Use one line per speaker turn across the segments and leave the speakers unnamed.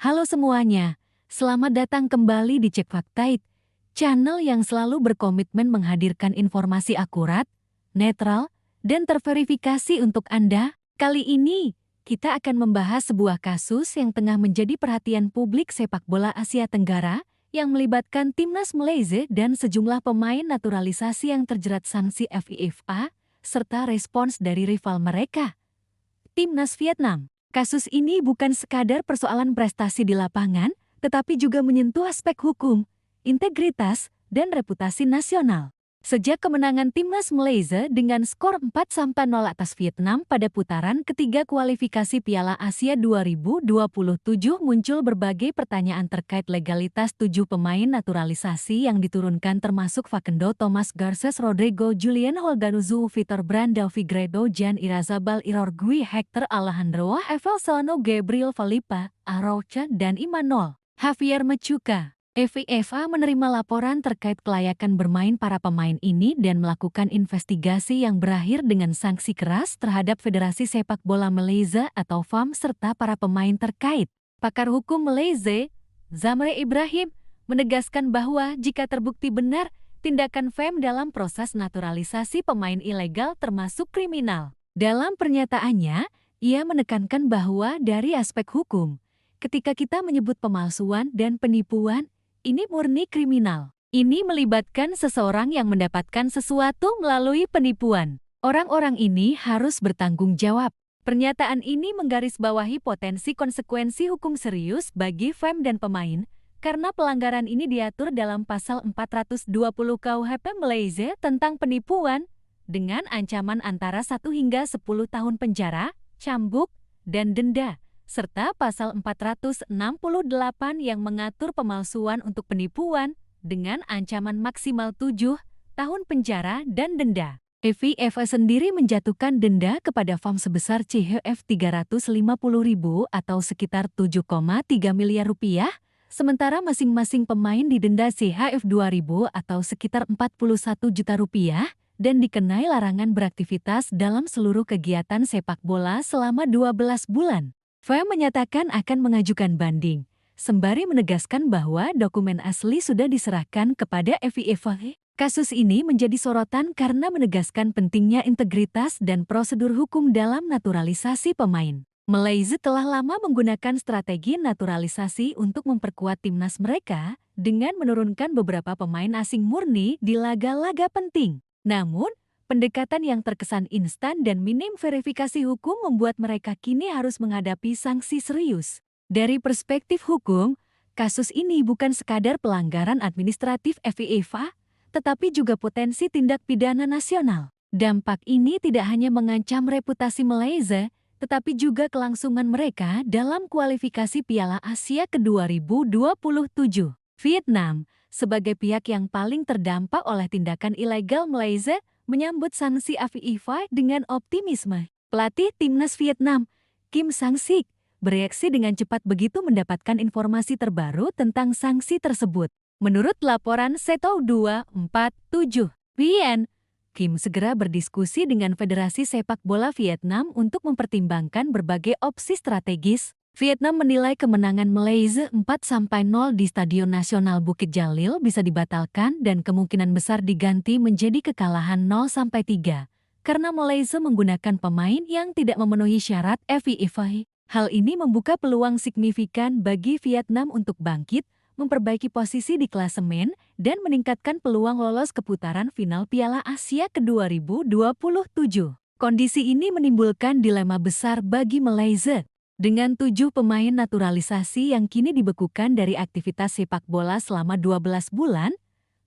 Halo semuanya, selamat datang kembali di Cek Faktaid, channel yang selalu berkomitmen menghadirkan informasi akurat, netral, dan terverifikasi untuk Anda. Kali ini, kita akan membahas sebuah kasus yang tengah menjadi perhatian publik sepak bola Asia Tenggara yang melibatkan timnas Malaysia dan sejumlah pemain naturalisasi yang terjerat sanksi FIFA, serta respons dari rival mereka, timnas Vietnam. Kasus ini bukan sekadar persoalan prestasi di lapangan, tetapi juga menyentuh aspek hukum, integritas, dan reputasi nasional. Sejak kemenangan timnas Malaysia dengan skor 4-0 atas Vietnam pada putaran ketiga kualifikasi Piala Asia 2027 muncul berbagai pertanyaan terkait legalitas 7 pemain naturalisasi yang diturunkan termasuk Facundo Thomas Garces, Rodrigo Julian Holdanuzu, Vitor Brandao Figueiredo, Jan Irazabal Irorgui, Hector Alejandro Evalsono, Gabriel Felipe Araujo, dan Imanol Javier Machuca. FIFA menerima laporan terkait kelayakan bermain para pemain ini dan melakukan investigasi yang berakhir dengan sanksi keras terhadap Federasi Sepak Bola Malaysia atau FAM serta para pemain terkait. Pakar hukum Malaysia, Zamre Ibrahim, menegaskan bahwa jika terbukti benar, tindakan FAM dalam proses naturalisasi pemain ilegal termasuk kriminal. Dalam pernyataannya, ia menekankan bahwa dari aspek hukum, ketika kita menyebut pemalsuan dan penipuan, ini murni kriminal. Ini melibatkan seseorang yang mendapatkan sesuatu melalui penipuan. Orang-orang ini harus bertanggung jawab. Pernyataan ini menggarisbawahi potensi konsekuensi hukum serius bagi FAM dan pemain, karena pelanggaran ini diatur dalam pasal 420 KUHP Malaysia tentang penipuan, dengan ancaman antara 1 hingga 10 tahun penjara, cambuk, dan denda, serta pasal 468 yang mengatur pemalsuan untuk penipuan dengan ancaman maksimal 7 tahun penjara dan denda. FIFA sendiri menjatuhkan denda kepada FAM sebesar CHF 350.000 atau sekitar 7,3 miliar rupiah, sementara masing-masing pemain didenda CHF 2.000 atau sekitar 41 juta rupiah dan dikenai larangan beraktivitas dalam seluruh kegiatan sepak bola selama 12 bulan. FAM menyatakan akan mengajukan banding, sembari menegaskan bahwa dokumen asli sudah diserahkan kepada FIFA. Kasus ini menjadi sorotan karena menegaskan pentingnya integritas dan prosedur hukum dalam naturalisasi pemain. Malaysia telah lama menggunakan strategi naturalisasi untuk memperkuat timnas mereka dengan menurunkan beberapa pemain asing murni di laga-laga penting. Namun, pendekatan yang terkesan instan dan minim verifikasi hukum membuat mereka kini harus menghadapi sanksi serius. Dari perspektif hukum, kasus ini bukan sekadar pelanggaran administratif FIFA, tetapi juga potensi tindak pidana nasional. Dampak ini tidak hanya mengancam reputasi Malaysia, tetapi juga kelangsungan mereka dalam kualifikasi Piala Asia ke-2027. Vietnam, sebagai pihak yang paling terdampak oleh tindakan ilegal Malaysia, menyambut sanksi FIFA dengan optimisme. Pelatih timnas Vietnam, Kim Sang-sik, bereaksi dengan cepat begitu mendapatkan informasi terbaru tentang sanksi tersebut. Menurut laporan Setou 247 VN, Kim segera berdiskusi dengan Federasi Sepak Bola Vietnam untuk mempertimbangkan berbagai opsi strategis. Vietnam menilai kemenangan Malaysia 4-0 di Stadion Nasional Bukit Jalil bisa dibatalkan dan kemungkinan besar diganti menjadi kekalahan 0-3 karena Malaysia menggunakan pemain yang tidak memenuhi syarat FIFA. Hal ini membuka peluang signifikan bagi Vietnam untuk bangkit, memperbaiki posisi di klasemen, dan meningkatkan peluang lolos ke putaran final Piala Asia ke-2027. Kondisi ini menimbulkan dilema besar bagi Malaysia. Dengan 7 pemain naturalisasi yang kini dibekukan dari aktivitas sepak bola selama 12 bulan,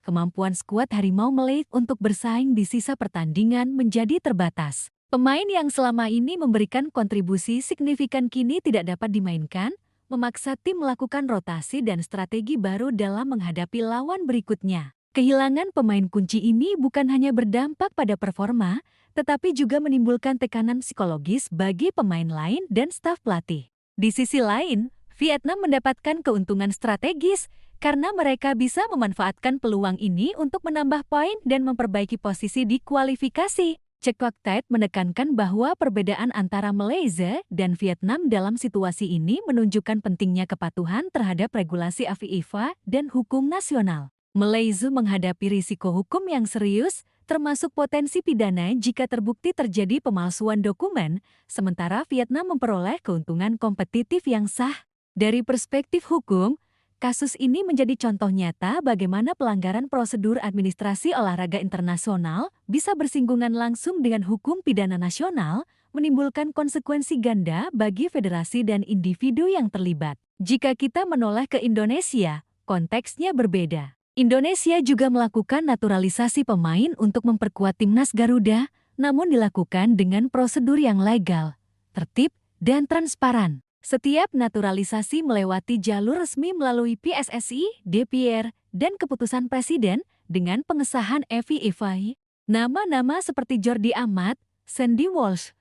kemampuan skuad Harimau Malaysia untuk bersaing di sisa pertandingan menjadi terbatas. Pemain yang selama ini memberikan kontribusi signifikan kini tidak dapat dimainkan, memaksa tim melakukan rotasi dan strategi baru dalam menghadapi lawan berikutnya. Kehilangan pemain kunci ini bukan hanya berdampak pada performa, tetapi juga menimbulkan tekanan psikologis bagi pemain lain dan staf pelatih. Di sisi lain, Vietnam mendapatkan keuntungan strategis karena mereka bisa memanfaatkan peluang ini untuk menambah poin dan memperbaiki posisi di kualifikasi. Cekfaktaid menekankan bahwa perbedaan antara Malaysia dan Vietnam dalam situasi ini menunjukkan pentingnya kepatuhan terhadap regulasi FIFA dan hukum nasional. Malaysia menghadapi risiko hukum yang serius, termasuk potensi pidana jika terbukti terjadi pemalsuan dokumen, sementara Vietnam memperoleh keuntungan kompetitif yang sah. Dari perspektif hukum, kasus ini menjadi contoh nyata bagaimana pelanggaran prosedur administrasi olahraga internasional bisa bersinggungan langsung dengan hukum pidana nasional, menimbulkan konsekuensi ganda bagi federasi dan individu yang terlibat. Jika kita menoleh ke Indonesia, konteksnya berbeda. Indonesia juga melakukan naturalisasi pemain untuk memperkuat timnas Garuda, namun dilakukan dengan prosedur yang legal, tertib, dan transparan. Setiap naturalisasi melewati jalur resmi melalui PSSI, DPR, dan keputusan Presiden dengan pengesahan FIFA. Nama-nama seperti Jordi Amat, Sandy Walsh,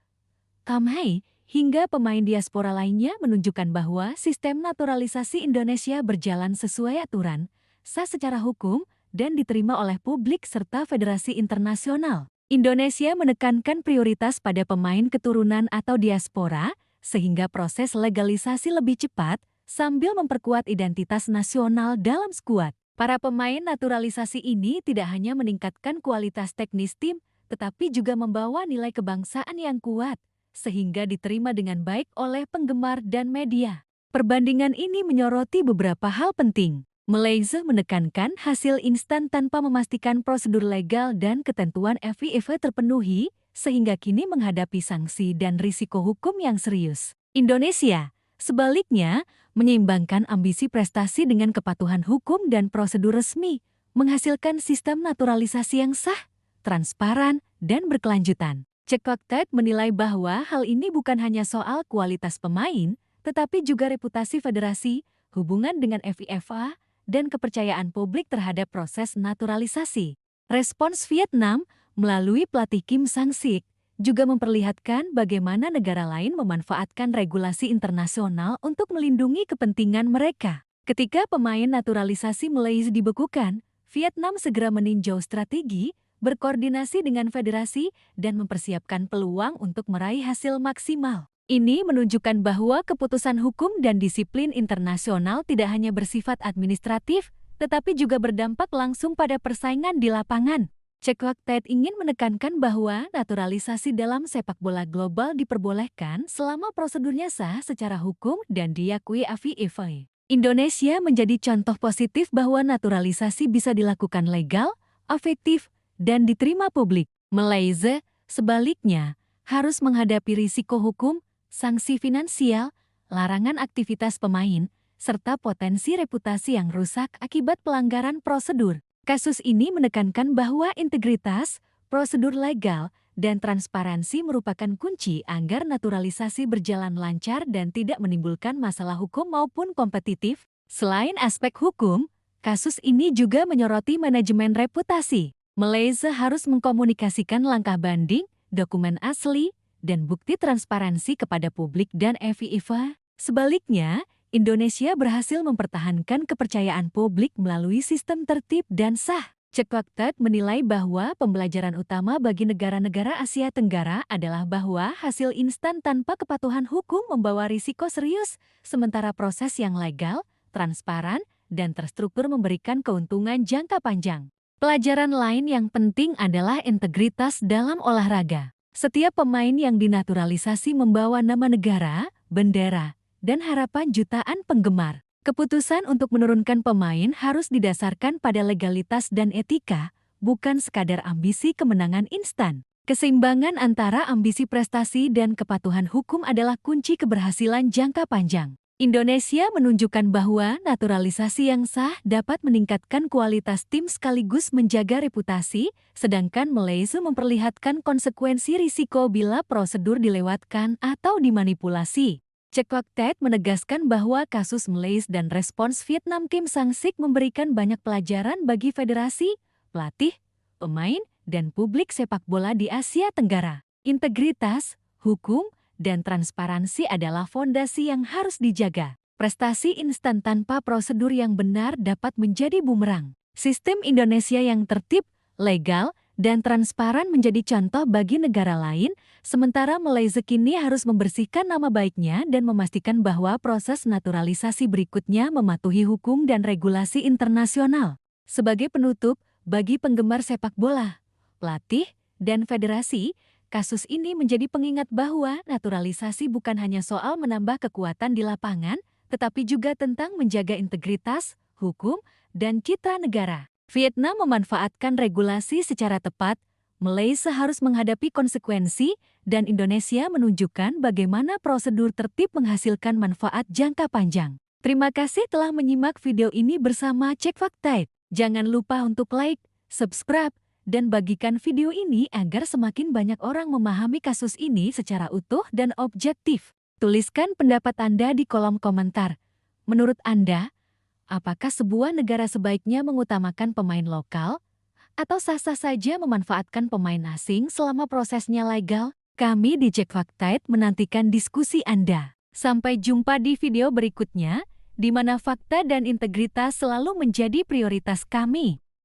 Tom Hay, hingga pemain diaspora lainnya menunjukkan bahwa sistem naturalisasi Indonesia berjalan sesuai aturan, sah secara hukum, dan diterima oleh publik serta federasi internasional. Indonesia menekankan prioritas pada pemain keturunan atau diaspora, sehingga proses legalisasi lebih cepat sambil memperkuat identitas nasional dalam skuad. Para pemain naturalisasi ini tidak hanya meningkatkan kualitas teknis tim, tetapi juga membawa nilai kebangsaan yang kuat, sehingga diterima dengan baik oleh penggemar dan media. Perbandingan ini menyoroti beberapa hal penting. Malaysia menekankan hasil instan tanpa memastikan prosedur legal dan ketentuan FIFA terpenuhi, sehingga kini menghadapi sanksi dan risiko hukum yang serius. Indonesia, sebaliknya, menyeimbangkan ambisi prestasi dengan kepatuhan hukum dan prosedur resmi, menghasilkan sistem naturalisasi yang sah, transparan, dan berkelanjutan. Cekfaktaid menilai bahwa hal ini bukan hanya soal kualitas pemain, tetapi juga reputasi federasi, hubungan dengan FIFA, dan kepercayaan publik terhadap proses naturalisasi. Respons Vietnam melalui pelatih Kim Sang-sik juga memperlihatkan bagaimana negara lain memanfaatkan regulasi internasional untuk melindungi kepentingan mereka. Ketika pemain naturalisasi Malaysia dibekukan, Vietnam segera meninjau strategi, berkoordinasi dengan federasi, dan mempersiapkan peluang untuk meraih hasil maksimal. Ini menunjukkan bahwa keputusan hukum dan disiplin internasional tidak hanya bersifat administratif, tetapi juga berdampak langsung pada persaingan di lapangan. Cekfaktaid ingin menekankan bahwa naturalisasi dalam sepak bola global diperbolehkan selama prosedurnya sah secara hukum dan diakui FIFA. Indonesia menjadi contoh positif bahwa naturalisasi bisa dilakukan legal, efektif, dan diterima publik. Malaysia, sebaliknya, harus menghadapi risiko hukum, sanksi finansial, larangan aktivitas pemain, serta potensi reputasi yang rusak akibat pelanggaran prosedur. Kasus ini menekankan bahwa integritas, prosedur legal, dan transparansi merupakan kunci agar naturalisasi berjalan lancar dan tidak menimbulkan masalah hukum maupun kompetitif. Selain aspek hukum, kasus ini juga menyoroti manajemen reputasi. Malaysia harus mengkomunikasikan langkah banding, dokumen asli, dan bukti transparansi kepada publik dan FIFA. Sebaliknya, Indonesia berhasil mempertahankan kepercayaan publik melalui sistem tertib dan sah. Cekfaktaid menilai bahwa pembelajaran utama bagi negara-negara Asia Tenggara adalah bahwa hasil instan tanpa kepatuhan hukum membawa risiko serius, sementara proses yang legal, transparan, dan terstruktur memberikan keuntungan jangka panjang. Pelajaran lain yang penting adalah integritas dalam olahraga. Setiap pemain yang dinaturalisasi membawa nama negara, bendera, dan harapan jutaan penggemar. Keputusan untuk menurunkan pemain harus didasarkan pada legalitas dan etika, bukan sekadar ambisi kemenangan instan. Keseimbangan antara ambisi prestasi dan kepatuhan hukum adalah kunci keberhasilan jangka panjang. Indonesia menunjukkan bahwa naturalisasi yang sah dapat meningkatkan kualitas tim sekaligus menjaga reputasi, sedangkan Malaysia memperlihatkan konsekuensi risiko bila prosedur dilewatkan atau dimanipulasi. Cekfaktaid menegaskan bahwa kasus Malaysia dan respons Vietnam Kim Sang-sik memberikan banyak pelajaran bagi federasi, pelatih, pemain, dan publik sepak bola di Asia Tenggara. Integritas, hukum, dan transparansi adalah fondasi yang harus dijaga. Prestasi instan tanpa prosedur yang benar dapat menjadi bumerang. Sistem Indonesia yang tertib, legal, dan transparan menjadi contoh bagi negara lain, sementara Malaysia kini harus membersihkan nama baiknya dan memastikan bahwa proses naturalisasi berikutnya mematuhi hukum dan regulasi internasional. Sebagai penutup, bagi penggemar sepak bola, pelatih, dan federasi, kasus ini menjadi pengingat bahwa naturalisasi bukan hanya soal menambah kekuatan di lapangan, tetapi juga tentang menjaga integritas, hukum, dan citra negara. Vietnam memanfaatkan regulasi secara tepat, Malaysia harus menghadapi konsekuensi, dan Indonesia menunjukkan bagaimana prosedur tertib menghasilkan manfaat jangka panjang. Terima kasih telah menyimak video ini bersama Cek Fakta. Jangan lupa untuk like, subscribe, dan bagikan video ini agar semakin banyak orang memahami kasus ini secara utuh dan objektif. Tuliskan pendapat Anda di kolom komentar. Menurut Anda, apakah sebuah negara sebaiknya mengutamakan pemain lokal atau sah-sah saja memanfaatkan pemain asing selama prosesnya legal? Kami di Cek Fakta menantikan diskusi Anda. Sampai jumpa di video berikutnya, di mana fakta dan integritas selalu menjadi prioritas kami.